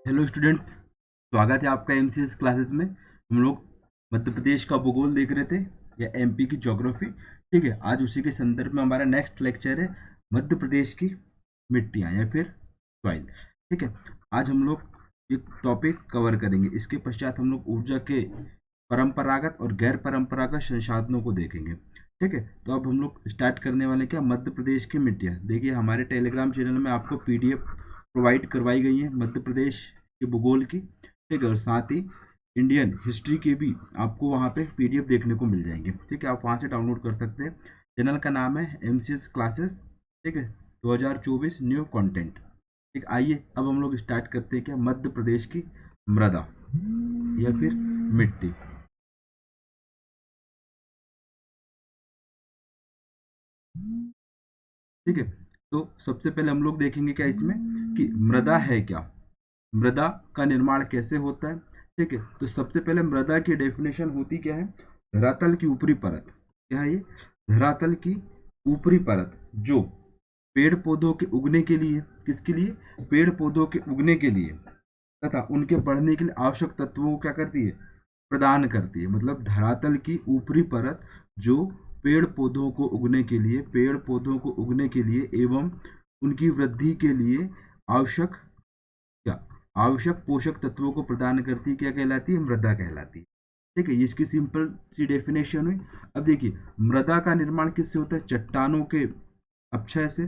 Hello students, स्वागत है आपका एमसीएस क्लासेस में। हम लोग मध्य प्रदेश का भूगोल देख रहे थे या एमपी की ज्योग्राफी। ठीक है, आज उसी के संदर्भ में हमारा नेक्स्ट लेक्चर है मध्य प्रदेश की मिट्टियाँ या फिर सॉइल। ठीक है, आज हम लोग एक टॉपिक कवर करेंगे। इसके पश्चात हम लोग ऊर्जा के परंपरागत और गैर परंपरागत संसाधनों को देखेंगे। ठीक है, तो अब हम लोग स्टार्ट करने वाले क्या, मध्य प्रदेश की मिट्टियाँ। देखिए, हमारे टेलीग्राम चैनल में आपको पीडीएफ प्रोवाइड करवाई गई है मध्य प्रदेश के भूगोल की। ठीक है, और साथ ही इंडियन हिस्ट्री के भी आपको वहाँ पे पीडीएफ देखने को मिल जाएंगे। ठीक है, आप वहाँ से डाउनलोड कर सकते हैं। चैनल का नाम है एमसीएस क्लासेस। ठीक है, 2024 न्यू कंटेंट। ठीक, आइए अब हम लोग स्टार्ट करते हैं क्या, मध्य प्रदेश की मृदा या फिर मिट्टी। ठीक है, तो सबसे पहले हम लोग देखेंगे क्या इसमें कि मृदा है क्या, मृदा का निर्माण कैसे होता है। ठीक है, तो सबसे पहले मृदा की डेफिनेशन होती क्या है, धरातल की ऊपरी परत। क्या है ये, धरातल की ऊपरी परत जो पेड़ पौधों के उगने के लिए, किसके लिए, पेड़ पौधों के उगने के लिए तथा उनके बढ़ने के लिए आवश्यक तत्वों को क्या करती है, प्रदान करती है। मतलब धरातल की ऊपरी परत जो पेड़ पौधों को उगने के लिए, पेड़ पौधों को उगने के लिए एवं उनकी वृद्धि के लिए आवश्यक क्या, आवश्यक पोषक तत्वों को प्रदान करती है। क्या कहलाती है, मृदा कहलाती है। ठीक है, ये इसकी सिंपल सी डेफिनेशन हुई। अब देखिए, मृदा का निर्माण किससे होता है, चट्टानों के अपक्षय से,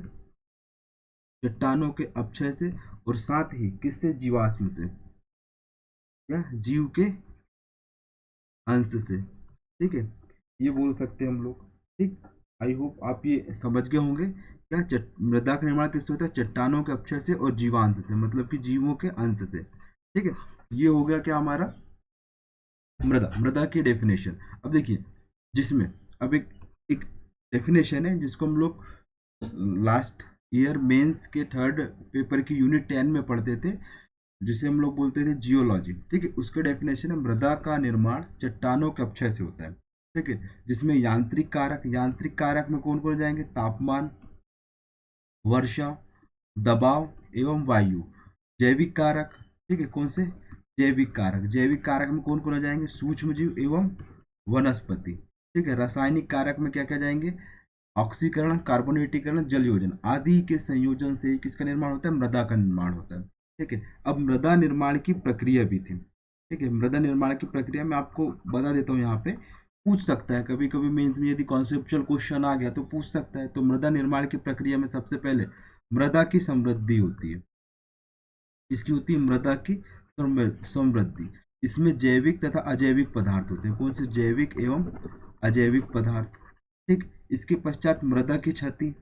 चट्टानों के अपक्षय से, और साथ ही किससे, जीवाश्म से, या जीव के अंश से। ठीक है, ये बोल सकते हैं हम लोग। ठीक, आई होप आप ये समझ गए होंगे। क्या मृदा का निर्माण किससे होता है, चट्टानों के अपक्षय से और जीवांश से, मतलब कि जीवों के अंश से। ठीक है, ये हो गया क्या हमारा मृदा, मृदा की डेफिनेशन। अब देखिए, जिसमें अब एक डेफिनेशन है जिसको हम लोग लास्ट ईयर मेंस के थर्ड पेपर की यूनिट 10 में पढ़ते थे, जिसे हम लोग बोलते थे जियोलॉजी। ठीक है, उसका डेफिनेशन है, मृदा का निर्माण चट्टानों के अपक्षय से होता है। ठीक है, जिसमें यांत्रिक कारक, यांत्रिक कारक में कौन कौन जाएंगे, तापमान, वर्षा, दबाव एवं वायु। जैविक कारक, ठीक है, कौन से, जैविक कारक, जैविक कारक में कौन कौन आ जाएंगे, सूक्ष्म जीव एवं वनस्पति। ठीक है, रासायनिक कारक में क्या क्या जाएंगे, ऑक्सीकरण, कार्बोनेटीकरण, जल योजन आदि के संयोजन से किसका निर्माण होता है, मृदा का निर्माण होता है। ठीक है, अब मृदा निर्माण की प्रक्रिया भी थी। ठीक है, मृदा निर्माण की प्रक्रिया में आपको बता देता हूँ, यहाँ पे पूछ सकता है कभी कभी मेंस में, यदि कॉन्सेप्चुअल क्वेश्चन आ गया तो पूछ सकता है। तो मृदा निर्माण की प्रक्रिया में सबसे पहले मृदा की समृद्धि होती है। इसकी होती है मृदा की समृद्धि। इसमें जैविक तथा अजैविक पदार्थ होते हैं। कौन से, जैविक एवं अजैविक पदार्थ। ठीक, इसके पश्चात मृदा की क्षति।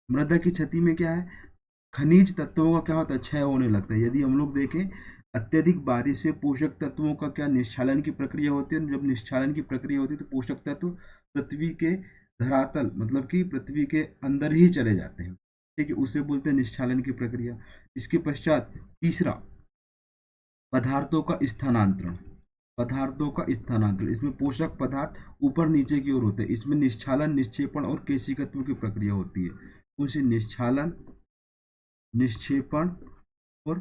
मृदा की क्षति में क्या है, खनिज तत्वों का क्या होता है, क्षय होने लगता है। यदि हम लोग देखें, अत्यधिक बारिश से पोषक तत्वों का क्या, निश्चालन की प्रक्रिया होती है। जब निश्चालन की प्रक्रिया होती है तो पोषक तत्व पृथ्वी के धरातल, मतलब कि पृथ्वी के अंदर ही चले जाते हैं। ठीक है, उसे बोलते हैं निश्चालन की प्रक्रिया। इसके पश्चात तीसरा, पदार्थों का स्थानांतरण। पदार्थों का स्थानांतरण, इसमें पोषक पदार्थ ऊपर नीचे की ओर होते हैं। इसमें निश्चालन, निक्षेपण और केशिकत्व की प्रक्रिया होती है। उसे निश्चालन, निक्षेपण और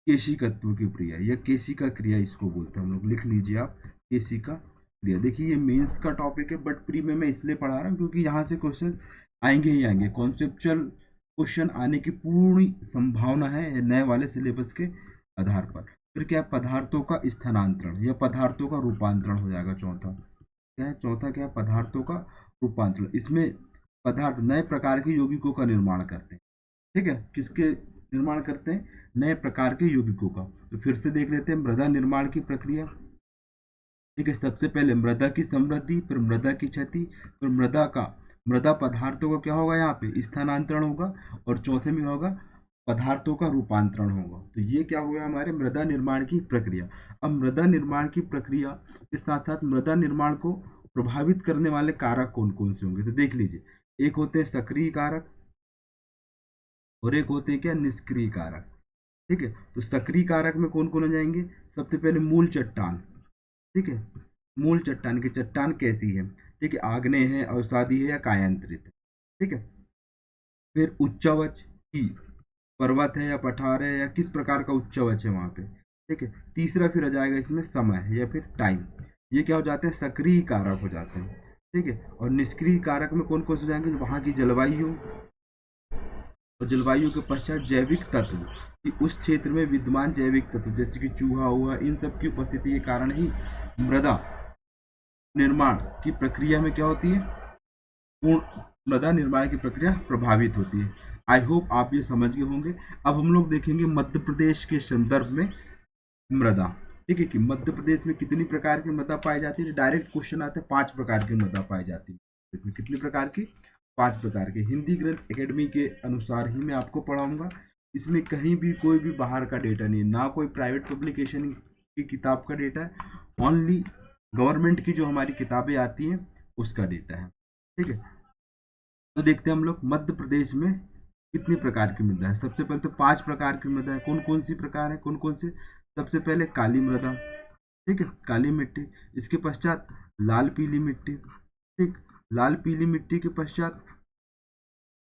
केशिकत्व की क्रिया या केशिका क्रिया इसको बोलते हैं हम लोग। लिख लीजिए आप, केशिका क्रिया। देखिए, ये मेंस का टॉपिक है, बट प्री में मैं इसलिए पढ़ा रहा हूँ क्योंकि यहाँ से क्वेश्चन आएंगे ही आएंगे। कॉन्सेप्चुअल क्वेश्चन आने की पूरी संभावना है नए वाले सिलेबस के आधार पर। फिर क्या, पदार्थों का स्थानांतरण या पदार्थों का रूपांतरण हो जाएगा चौथा। क्या है, चौथा क्या है, पदार्थों का रूपांतरण। इसमें पदार्थ नए प्रकार के यौगिकों का निर्माण करते हैं। ठीक है, किसके निर्माण करते हैं, नए प्रकार के यौगिकों का। तो फिर से देख लेते हैं मृदा निर्माण की प्रक्रिया। ठीक है, सबसे पहले मृदा की समृद्धि, फिर मृदा की क्षति, फिर मृदा पदार्थों का क्या होगा, यहाँ पे स्थानांतरण होगा, और चौथे में होगा पदार्थों का रूपांतरण होगा। तो ये क्या हुआ हमारे मृदा निर्माण की प्रक्रिया। अब मृदा निर्माण की प्रक्रिया के साथ साथ मृदा निर्माण को प्रभावित करने वाले कारक कौन कौन से होंगे, तो देख लीजिए। एक होते हैं सक्रिय कारक और एक होते हैं क्या, निष्क्रिय कारक। ठीक है, तो सक्रिय कारक में कौन कौन आ जाएंगे, सबसे पहले मूल चट्टान। ठीक है, मूल चट्टान की चट्टान कैसी है, ठीक है, आग्नेय है, अवसादी है या कायांतरित है। ठीक है, फिर उच्चवच की पर्वत है या पठार है या किस प्रकार का उच्चवच है वहाँ पे। ठीक है, तीसरा फिर आ जाएगा इसमें समय या फिर टाइम। ये क्या हो जाते हैं, सक्रिय कारक हो जाते हैं। ठीक है, और निष्क्रिय कारक में कौन कौन से जाएंगे, वहाँ की जलवायु, और जलवायु के पश्चात जैविक तत्व कि उस क्षेत्र में विद्यमान जैविक तत्व जैसे कि चूहा हुआ, इन सब की उपस्थिति के कारण ही मृदा निर्माण की प्रक्रिया में क्या होती है, पूर्ण मृदा निर्माण की प्रक्रिया प्रभावित होती है। आई होप आप ये समझ गए होंगे। अब हम लोग देखेंगे मध्य प्रदेश के संदर्भ में मृदा। ठीक है, कि मध्य प्रदेश में कितनी प्रकार की मृदा पाई जाती है। डायरेक्ट क्वेश्चन आते हैं, 5 प्रकार की मृदा पाई जाती है। इसमें कितनी प्रकार की, 5 प्रकार के। हिंदी ग्रंथ एकेडमी के अनुसार ही मैं आपको पढ़ाऊंगा। इसमें कहीं भी कोई भी बाहर का डेटा नहीं है, ना कोई प्राइवेट पब्लिकेशन की किताब का डेटा है, ओनली गवर्नमेंट की जो हमारी किताबें आती हैं उसका डेटा है। ठीक है, तो देखते हैं हम लोग मध्य प्रदेश में कितनी प्रकार की मृदा है। सबसे पहले तो 5 प्रकार की मृदा है। कौन कौन सी प्रकार है, कौन कौन से, सबसे पहले काली मृदा। ठीक है, काली मिट्टी। इसके पश्चात लाल पीली मिट्टी। ठीक, लाल पीली मिट्टी के पश्चात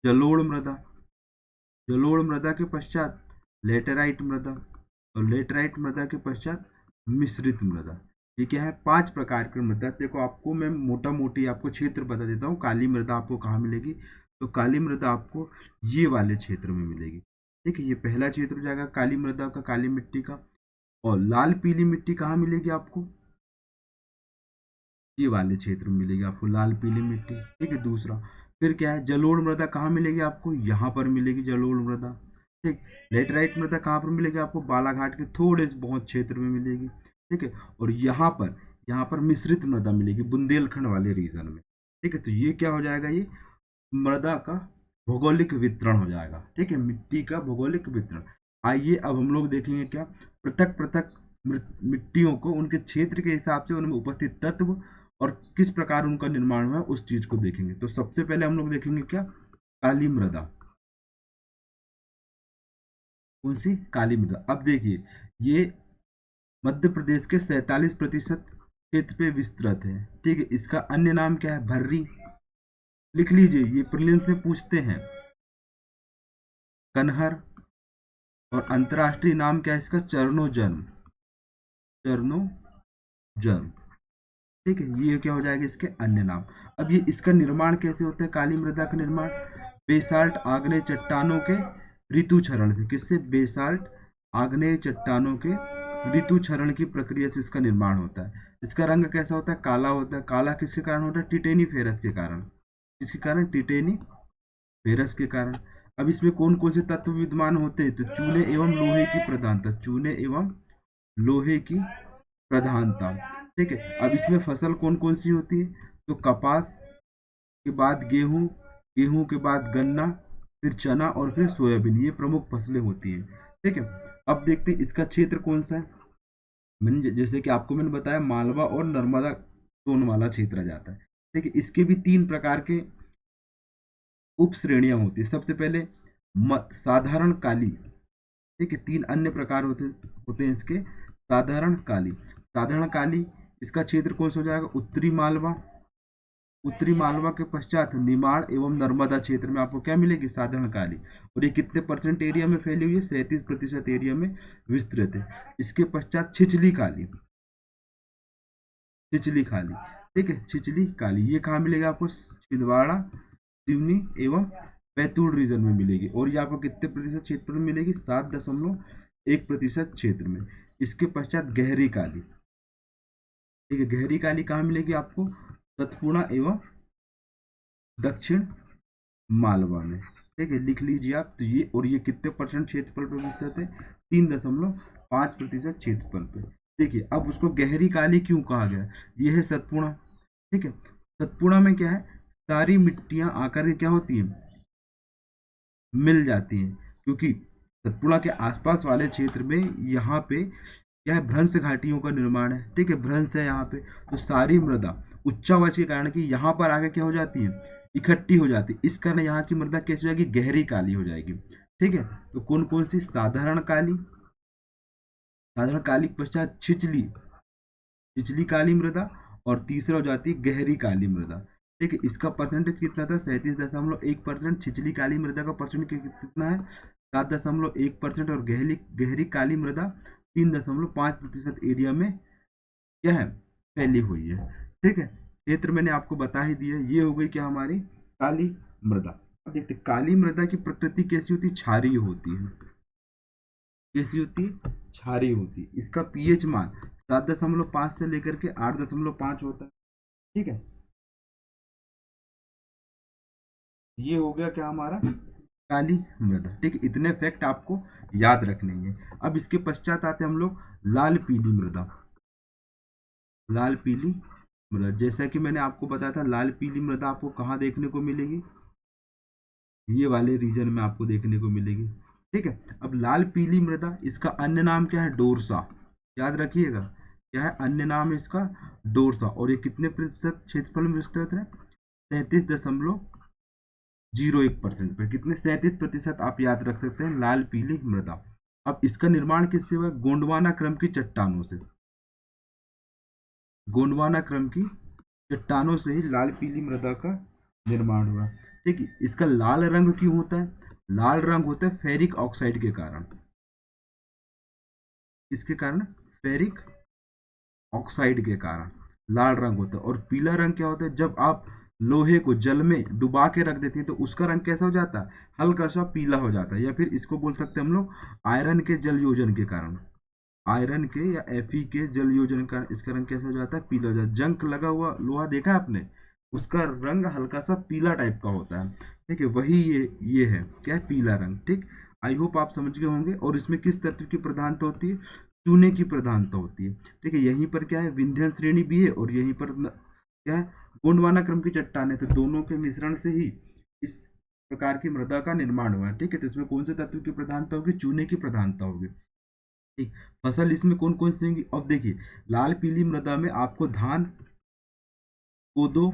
जलोढ़ मृदा। जलोढ़ मृदा के पश्चात लेटेराइट मृदा, और लेटेराइट मृदा के पश्चात मिश्रित मृदा। ये क्या है, 5 प्रकार की मृदा। देखो आपको मैं मोटा मोटी आपको क्षेत्र बता देता हूँ। काली मृदा आपको कहाँ मिलेगी, तो काली मृदा आपको ये वाले क्षेत्र में मिलेगी। ठीक है, ये पहला क्षेत्र हो जाएगा काली मृदा का, काली मिट्टी का। और लाल पीली मिट्टी कहाँ मिलेगी आपको, ये वाले क्षेत्र में मिलेगी आपको लाल पीली मिट्टी। ठीक है, दूसरा फिर क्या है, जलोढ़ मृदा कहाँ मिलेगी आपको, यहाँ पर मिलेगी जलोढ़ मृदा। ठीक, लेटराइट मृदा कहाँ पर मिलेगी आपको, बालाघाट के थोड़े से बहुत क्षेत्र में मिलेगी। ठीक है, और यहाँ पर मिश्रित मृदा मिलेगी बुंदेलखंड वाले रीजन में। ठीक है, तो ये क्या हो जाएगा, ये मृदा का भौगोलिक वितरण हो जाएगा। ठीक है, मिट्टी का भौगोलिक वितरण। आइए अब हम लोग देखेंगे क्या, पृथक पृथक मिट्टियों को उनके क्षेत्र के हिसाब से उनमें उपस्थित तत्व और किस प्रकार उनका निर्माण हुआ उस चीज को देखेंगे। तो सबसे पहले हम लोग देखेंगे क्या, काली मृदा। कौन सी, काली मृदा। अब देखिए, ये मध्य प्रदेश के 47% क्षेत्र पे विस्तृत है। ठीक है, इसका अन्य नाम क्या है, भर्री। लिख लीजिए, ये प्रीलिम्स में पूछते हैं। कनहर। और अंतर्राष्ट्रीय नाम क्या है इसका, चरणोजर्म। चरणोजर्म। ठीक है, ये क्या हो जाएगा इसके अन्य नाम। अब ये इसका निर्माण कैसे होता है, काली मृदा का निर्माण बेसाल्ट आग्नेय चट्टानों के ऋतु क्षरण से। किससे, बेसाल्ट आग्नेय चट्टानों के ऋतु क्षरण की प्रक्रिया से इसका निर्माण होता है। इसका रंग कैसा होता है, काला होता है। काला किसके कारण होता है, टिटेनी फेरस के कारण। इसके कारण, टिटेनी फेरस के कारण। अब इसमें कौन कौन से तत्व विद्यमान होते हैं, तो चूने एवं लोहे की प्रधानता, चूने एवं लोहे की प्रधानता। ठीक है, अब इसमें फसल कौन कौन सी होती है, तो कपास के बाद गेहूं, गेहूं के बाद गन्ना, फिर चना और फिर सोयाबीन, ये प्रमुख फसलें होती हैं। ठीक है, अब देखते हैं इसका क्षेत्र कौन सा है। मैंने जैसे कि आपको मैंने बताया मालवा और नर्मदा सोन वाला क्षेत्र आ जाता है। ठीक है, इसके भी 3 प्रकार के उप श्रेणियां होती है। सबसे पहले साधारण काली। ठीक है, 3 अन्य प्रकार होते होते हैं इसके। साधारण काली, साधारण काली इसका क्षेत्र कौन सा हो जाएगा, उत्तरी मालवा। उत्तरी मालवा के पश्चात निमाड़ एवं नर्मदा क्षेत्र में आपको क्या मिलेगी, साधारण काली। और ये कितने % एरिया में फैली हुई है, 37% एरिया में विस्तृत है। इसके पश्चात छिछली काली, छिछली काली। ठीक है, छिछली काली ये कहाँ मिलेगा आपको, छिंदवाड़ा, सिवनी एवं बैतूल रीजन में मिलेगी। और ये आपको कितने प्रतिशत क्षेत्र में मिलेगी, 7.1% क्षेत्र में। इसके पश्चात गहरी काली। ठीक है, गहरी काली कहाँ मिलेगी आपको, सतपुड़ा एवं दक्षिण मालवा में। ठीक है, लिख लीजिए आप। तो ये, और ये कितने % क्षेत्रफल पर विस्तृत है, 3.5% क्षेत्रफल पे। देखिए, अब उसको गहरी काली क्यों कहा गया, ये है सतपुड़ा। ठीक है, सतपुड़ा में क्या है, सारी मिट्टियां आकर के क्या होती हैं, मिल जाती हैं। क्योंकि सतपुड़ा के आसपास वाले क्षेत्र में यहाँ पे क्या है, भ्रंश घाटियों का निर्माण है। ठीक है, भ्रंश है यहाँ पे, तो सारी मृदा उच्चावच के कारण कि यहाँ पर आगे क्या हो जाती है, इकट्ठी हो जाती है। इस कारण यहाँ की मृदा कैसी हो जाएगी, गहरी काली हो जाएगी। ठीक है, तो कौन कौन सी, साधारण काली, साधारण काली के पश्चात छिछली, छिछली काली मृदा, और तीसरा हो जाती है गहरी काली मृदा। ठीक है, इसका परसेंटेज कितना था, 37.1%। छिछली काली मृदा का परसेंट कितना है, 7.1% और गहरी गहरी काली मृदा 3.5% एरिया में क्या है, फैली हुई है। ठीक है, क्षेत्र मैंने आपको बता ही दिया। ये हो गई क्या हमारी काली मृदा। अब देखते हैं काली मृदा की प्रकृति कैसी होती है, क्षारीय होती है। कैसी होती है, क्षारीय होती है। इसका पीएच मान 7.5 से लेकर के 8.5 होता है। ठीक है, ये हो गया क्या हमारा काली मृदा। ठीक है, इतने फैक्ट आपको याद रखने हैं। अब इसके पश्चात आते हैं हम लोग लाल पीली मृदा। लाल पीली मृदा, जैसा कि मैंने आपको बताया था, लाल पीली मृदा आपको कहाँ देखने को मिलेगी, ये वाले रीजन में आपको देखने को मिलेगी। ठीक है, अब लाल पीली मृदा, इसका अन्य नाम क्या है, डोरसा। याद रखिएगा, क्या है अन्य नाम है इसका, डोरसा। और ये कितने प्रतिशत क्षेत्रफल में विस्तृत है, 37.01% पे। कितने, 37% आप याद रख सकते हैं लाल पीली मृदा। अब इसका निर्माण किससे हुआ, गोंडवाना क्रम की चट्टानों से। गोंडवाना क्रम की चट्टानों से ही लाल पीली मृदा का निर्माण हुआ। ठीक है, इसका लाल रंग क्यों होता है, लाल रंग होता है फेरिक ऑक्साइड के कारण। इसके कारण, फेरिक ऑक्साइड के कारण लाल रंग होता है। और पीला रंग क्या होता है, जब आप लोहे को जल में डुबा के रख देते हैं तो उसका रंग कैसा हो जाता है, हल्का सा पीला हो जाता है। या फिर इसको बोल सकते हैं हम लोग आयरन के जल योजन के कारण, आयरन के या Fe के जल योजन का इसका रंग कैसा हो जाता है, पीला हो जाता है। जंग लगा हुआ लोहा देखा है आपने, उसका रंग हल्का सा पीला टाइप का होता है। ठीक है, वही ये है क्या है, पीला रंग। ठीक, आई होप आप समझ गए होंगे। और इसमें किस तत्व की प्रधानता होती है, चूने की प्रधानता होती है। ठीक है, यहीं पर क्या है, विंध्यन श्रेणी भी है और यहीं पर क्या है, गोंडवाना क्रम की चट्टान है। तो दोनों के मिश्रण से ही इस प्रकार की मृदा का निर्माण हुआ है। ठीक है, तो इसमें कौन से तत्व की प्रधानता होगी, चूने की प्रधानता होगी। ठीक, फसल इसमें कौन कौन सी होंगी, अब देखिए लाल पीली मृदा में आपको धान, कोदो,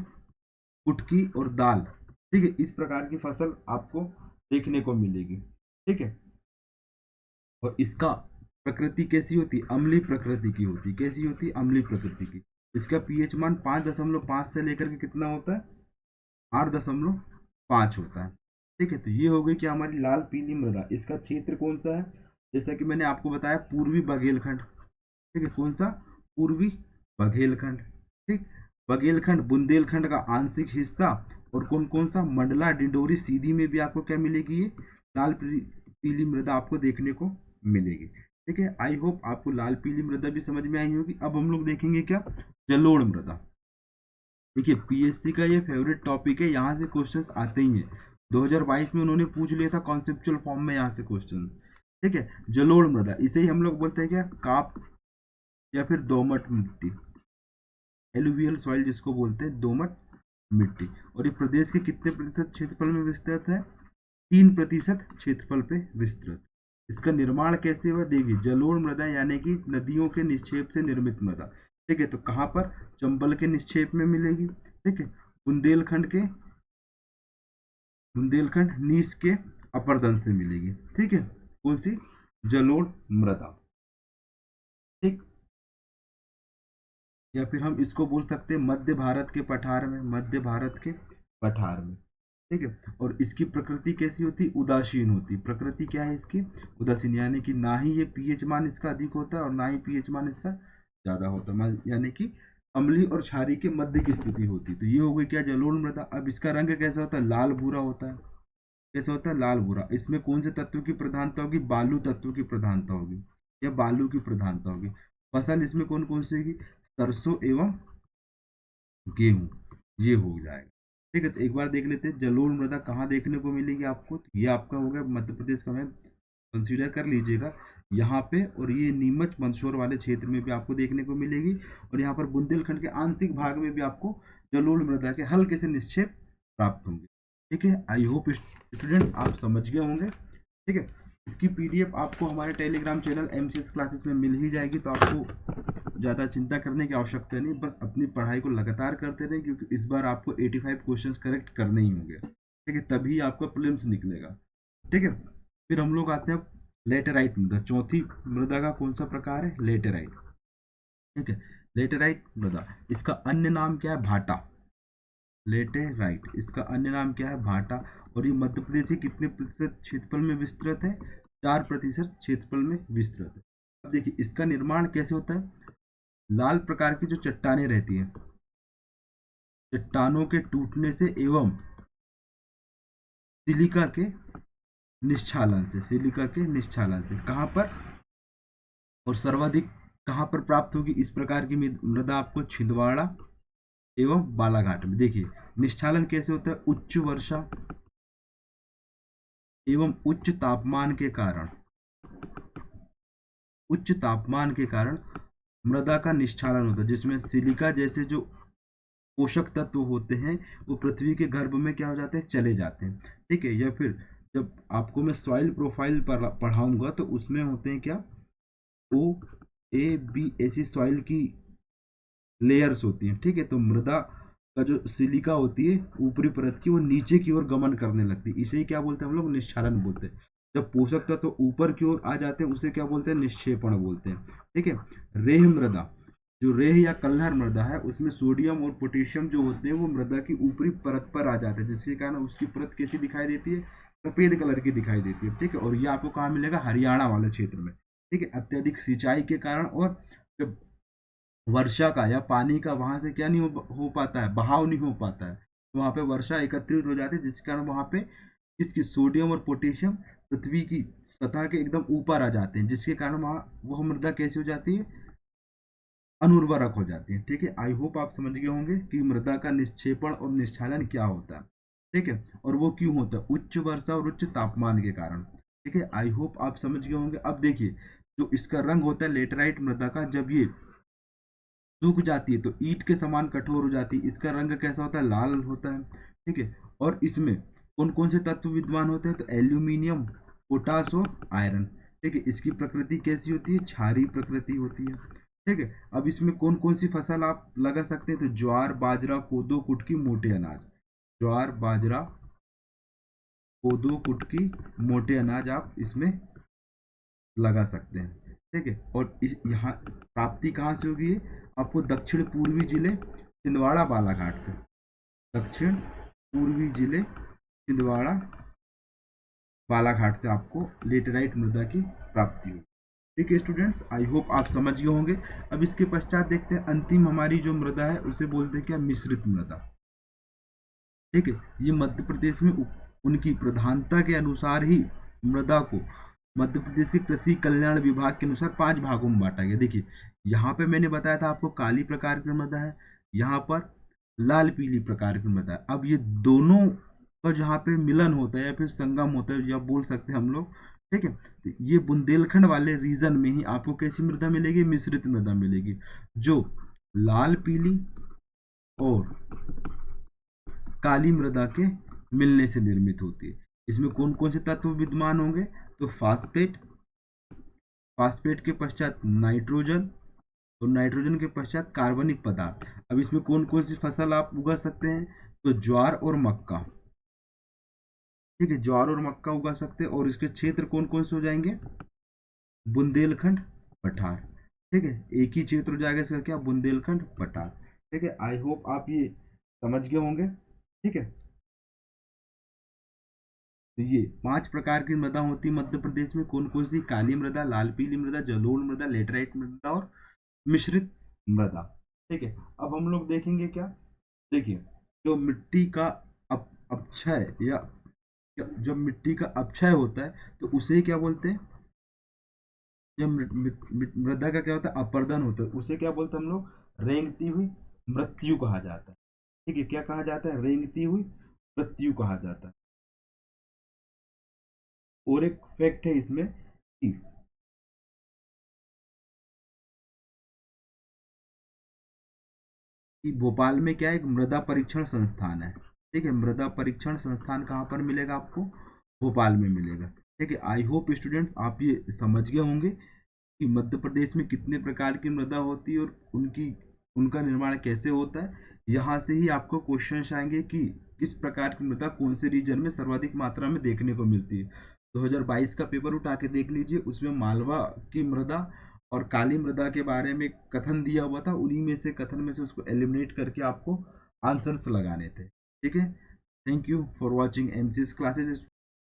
कुटकी और दाल, ठीक है, इस प्रकार की फसल आपको देखने को मिलेगी। ठीक है, और इसका प्रकृति कैसी होती है, अम्लीय प्रकृति की होती है। कैसी होती है, अम्लीय प्रकृति की। इसका पीएच मान 5.5 से लेकर के कितना होता है, 8.5 होता है। ठीक है, तो ये हो गई क्या हमारी लाल पीली मृदा। इसका क्षेत्र कौन सा है, जैसा कि मैंने आपको बताया, पूर्वी बघेलखंड। ठीक है, कौन सा, पूर्वी बघेलखंड। ठीक, बघेलखंड बुंदेलखंड का आंशिक हिस्सा। और कौन कौन सा, मंडला, डिंडोरी, सीधी में भी आपको क्या मिलेगी, ये लाल पीली मृदा आपको देखने को मिलेगी। ठीक है, आई होप आपको लाल पीली मृदा भी समझ में आई होगी। अब हम लोग देखेंगे क्या, जलोढ़ मृदा। देखिए पीएससी का ये फेवरेट टॉपिक है, यहाँ से क्वेश्चंस आते ही हैं। 2022 में उन्होंने पूछ लिया था कॉन्सेप्चुअल फॉर्म में यहाँ से क्वेश्चन। ठीक है, जलोढ़ मृदा, इसे ही हम लोग बोलते हैं क्या, काप या फिर दोमट मिट्टी, एलुवियल सॉइल जिसको बोलते हैं, दोमट मिट्टी। और ये प्रदेश के कितने प्रतिशत क्षेत्रफल में विस्तृत है, 3% क्षेत्रफल पे विस्तृत। इसका निर्माण कैसे हुआ, देखिए जलोढ़ मृदा यानी कि नदियों के निक्षेप से निर्मित मृदा। ठीक है, तो कहाँ पर, चंबल के निक्षेप में मिलेगी। ठीक है, बुंदेलखंड के, बुंदेलखंड नीस के अपरदन से मिलेगी। ठीक है, कौन सी, जलोढ़ मृदा। ठीक, या फिर हम इसको बोल सकते हैं मध्य भारत के पठार में, मध्य भारत के पठार में। ठीक है, और इसकी प्रकृति कैसी होती, उदासीन होती। प्रकृति क्या है इसकी, उदासीन, यानी कि ना ही ये पीएच मान इसका अधिक होता है और ना ही पीएच मान इसका ज्यादा होता है, यानी कि अम्लीय और क्षारीय के मध्य की स्थिति होती है। तो ये हो गई क्या, जलोढ़ मृदा। अब इसका रंग कैसा होता है, लाल भूरा होता है। कैसा होता है, लाल भूरा। इसमें कौन से तत्व की प्रधानता होगी, बालू तत्व की प्रधानता होगी, या बालू की प्रधानता होगी। फसल इसमें कौन कौन सी होगी, सरसों एवं गेहूं, ये हो जाएगा। ठीक है, तो एक बार देख लेते हैं जलोढ़ मृदा कहाँ देखने को मिलेगी आपको। तो ये आपका हो गया मध्य प्रदेश का, मैं कंसीडर कर लीजिएगा यहाँ पे। और ये नीमच मंदसौर वाले क्षेत्र में भी आपको देखने को मिलेगी। और यहाँ पर बुंदेलखंड के आंशिक भाग में भी आपको जलोढ़ मृदा के हल्के से निक्षेप प्राप्त होंगे। ठीक है, आई होप स्टूडेंट आप समझ गए होंगे। ठीक है, इसकी पीडीएफ आपको हमारे टेलीग्राम चैनल एमसीएस क्लासेस में मिल ही जाएगी। तो आपको ज़्यादा चिंता करने की आवश्यकता नहीं, बस अपनी पढ़ाई को लगातार करते रहें, क्योंकि इस बार आपको 85 क्वेश्चंस करेक्ट करने ही होंगे। ठीक है, तभी आपका प्रीलिम्स निकलेगा। ठीक है, फिर हम लोग आते हैं लेटेराइट मृदा। चौथी मृदा का कौन सा प्रकार है, लेटेराइट। ठीक है, लेटेराइट मृदा, इसका अन्य नाम क्या है, भाटा। लेटेराइट, इसका अन्य नाम क्या है? भाटा। और ये मध्य प्रदेश के कितने प्रतिशत क्षेत्रफल में विस्तृत है? 4% क्षेत्रफल में विस्तृत है। अब देखिए इसका निर्माण कैसे होता है। लाल प्रकार की जो चट्टानें रहती हैं, चट्टानों के टूटने से एवं सिलिका के निश्चालन से, सिलिका के निश्चालन से कहाँ पर और सर्वाधिक कहाँ पर प्राप्त होगी इस प्रकार की मृदा आपको? छिंदवाड़ा एवं बालाघाट में। देखिए निश्चालन कैसे होता है? उच्च वर्षा एवं उच्च तापमान के कारण, उच्च तापमान के कारण मृदा का निश्चालन होता है, जिसमें सिलिका जैसे जो पोषक तत्व होते हैं वो पृथ्वी के गर्भ में क्या हो जाते हैं? चले जाते हैं। ठीक है, या फिर जब आपको मैं सॉइल प्रोफाइल पर पढ़ाऊंगा तो उसमें होते हैं क्या? ओ ए बी ऐसी सॉइल की लेयर्स होती हैं। ठीक है, तो मृदा का जो सिलिका होती है ऊपरी परत की, वो नीचे की ओर गमन करने लगती है, इसे क्या बोलते हैं हम लोग? निश्चालन बोलते हैं। जब पोषक तत्व तो ऊपर की ओर आ जाते हैं उसे क्या बोलते हैं? निक्षेपण बोलते हैं। ठीक है, रेह मृदा, जो रेह या कल्हर मृदा है उसमें सोडियम और पोटेशियम जो होते हैं वो मृदा की ऊपरी परत पर आ जाते हैं, जिसके कारण उसकी परत कैसी दिखाई देती है? सफेद कलर की दिखाई देती है। ठीक है, और ये आपको कहाँ मिलेगा? हरियाणा वाले क्षेत्र में। ठीक है, अत्यधिक सिंचाई के कारण और जब वर्षा का या पानी का वहां से क्या नहीं हो पाता है? बहाव नहीं हो पाता है, तो वहां पे वर्षा एकत्रित हो जाती है, जिस कारण वहां पे इसकी सोडियम और पोटेशियम पृथ्वी की सतह के एकदम ऊपर आ जाते हैं, जिसके कारण वहां वह मृदा कैसी हो जाती है? अनुर्वरक हो जाती है। ठीक है, आई होप आप समझ गए होंगे कि मृदा का निक्षेपण और निश्चालन क्या होता है। ठीक है, और वो क्यों होता है? उच्च वर्षा और उच्च तापमान के कारण। ठीक है, आई होप आप समझ गए होंगे। अब देखिए जो इसका रंग होता है लेटराइट मृदा का, जब ये सूख जाती है तो ईंट के समान कठोर हो जाती है। इसका रंग कैसा होता है? लाल होता है। ठीक है, और इसमें कौन कौन से तत्व विद्यमान होते हैं? तो एल्यूमिनियम, पोटास और आयरन। ठीक है, इसकी प्रकृति कैसी होती है? क्षारीय प्रकृति होती है। ठीक है, अब इसमें कौन कौन सी फसल आप लगा सकते हैं? तो ज्वार, बाजरा, कोदो, कुटकी, मोटे अनाज। ज्वार, बाजरा, कोदो, कुटकी, मोटे अनाज आप इसमें लगा सकते हैं। ठीक है, और इस यहाँ प्राप्ति कहाँ से होगी? आपको दक्षिण पूर्वी जिले छिंदवाड़ा बालाघाट से, दक्षिण पूर्वी जिले छिंदवाड़ा बालाघाट से आपको लेटेराइट मृदा की प्राप्ति होगी। ठीक है स्टूडेंट्स, आई होप आप समझ गए होंगे। अब इसके पश्चात देखते हैं अंतिम हमारी जो मृदा है उसे बोलते हैं क्या? मिश्रित मृदा। ठीक है, ये मध्य प्रदेश में उनकी प्रधानता के अनुसार ही मृदा को मध्य प्रदेश के कृषि कल्याण विभाग के अनुसार 5 भागों में बांटा गया। देखिए यहाँ पे मैंने बताया था आपको काली प्रकार की मृदा है, यहाँ पर लाल पीली प्रकार की मृदा है। अब ये दोनों का जहाँ पे मिलन होता है या फिर संगम होता है या बोल सकते हैं हम लोग, ठीक है, तो ये बुंदेलखंड वाले रीजन में ही आपको कैसी मृदा मिलेगी? मिश्रित मृदा मिलेगी, जो लाल पीली और काली मृदा के मिलने से निर्मित होती है। इसमें कौन कौन से तत्व विद्यमान होंगे? तो फास्फेट, फास्फेट के पश्चात नाइट्रोजन और नाइट्रोजन के पश्चात कार्बनिक पदार्थ। अब इसमें कौन कौन सी फसल आप उगा सकते हैं? तो ज्वार और मक्का। ठीक है, ज्वार और मक्का उगा सकते हैं, और इसके क्षेत्र कौन कौन से हो जाएंगे? बुंदेलखंड, पठार। ठीक है, एक ही क्षेत्र हो जाएगा इसका क्या? बुंदेलखंड, पठार। ठीक है, आई होप आप ये समझ गए होंगे। ठीक है, तो ये 5 प्रकार की मृदा होती है मध्य प्रदेश में। कौन कौन सी? काली मृदा, लाल पीली मृदा, जलोढ़ मृदा, लेटराइट मृदा और मिश्रित मृदा। ठीक है, अब हम लोग देखेंगे क्या? देखिए जो मिट्टी का अपक्षय या जब मिट्टी का अपक्षय होता है तो उसे क्या बोलते हैं? जब मृदा का क्या होता है? अपर्दन होता है, उसे क्या बोलते हैं हम लोग? रेंगती हुई मृत्यु कहा जाता है। ठीक है, क्या कहा जाता है? रेंगती हुई मृत्यु कहा जाता है। और एक फैक्ट है इसमें कि भोपाल में क्या है? एक मृदा परीक्षण संस्थान है। ठीक है, मृदा परीक्षण संस्थान कहाँ पर मिलेगा आपको? भोपाल में मिलेगा। ठीक है, आई होप स्टूडेंट्स आप ये समझ गए होंगे कि मध्य प्रदेश में कितने प्रकार की मृदा होती है और उनका निर्माण कैसे होता है। यहाँ से ही आपको क्वेश्चन आएंगे कि किस प्रकार की मृदा कौन से रीजन में सर्वाधिक मात्रा में देखने को मिलती है। 2022 का पेपर उठा के देख लीजिए, उसमें मालवा की मृदा और काली मृदा के बारे में कथन दिया हुआ था, उन्हीं में से कथन में से उसको एलिमिनेट करके आपको आंसर्स लगाने थे। ठीक है। Thank you for watching MCS classes.